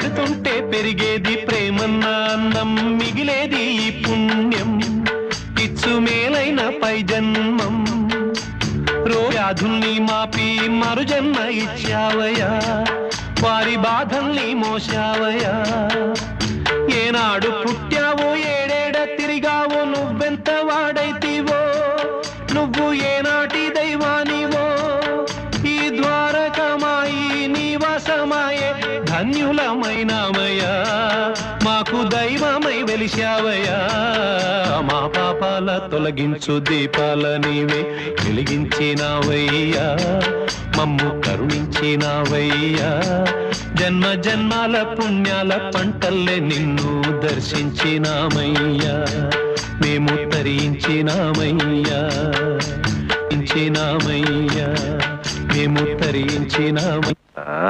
పెడుతుంటే పెరిగేది ప్రేమన్న అన్నం, మిగిలేది ఈ పుణ్యం ఇచ్చు మేలైన పై జన్మం. వ్యాధుల్ని మాపి మరుజన్మ ఇచ్చావయ్యా, వారి బాధల్ని మోసావయ్యా. ఏనాడు పుట్టావో ఏడేడ తిరిగావో, నువ్వెంత వాడైతివో, నువ్వు ఏనాటి దైవానివో. ఈ ద్వారకమాయి నివాసమాయే ధన్యులమైనామయ్యా, మాకు దైవమై వెలిశావయ్యా. మా పాపాల తొలగించు దీపాల నీవే వెలిగించినావయ్యా, మమ్ము కరుణించినావయ్యా. జన్మ జన్మాల పుణ్యాల పంటల్లే నిన్ను దర్శించినామయ్యా, మేము తరించినామయ్యా, మేము తరించినామయ్యా.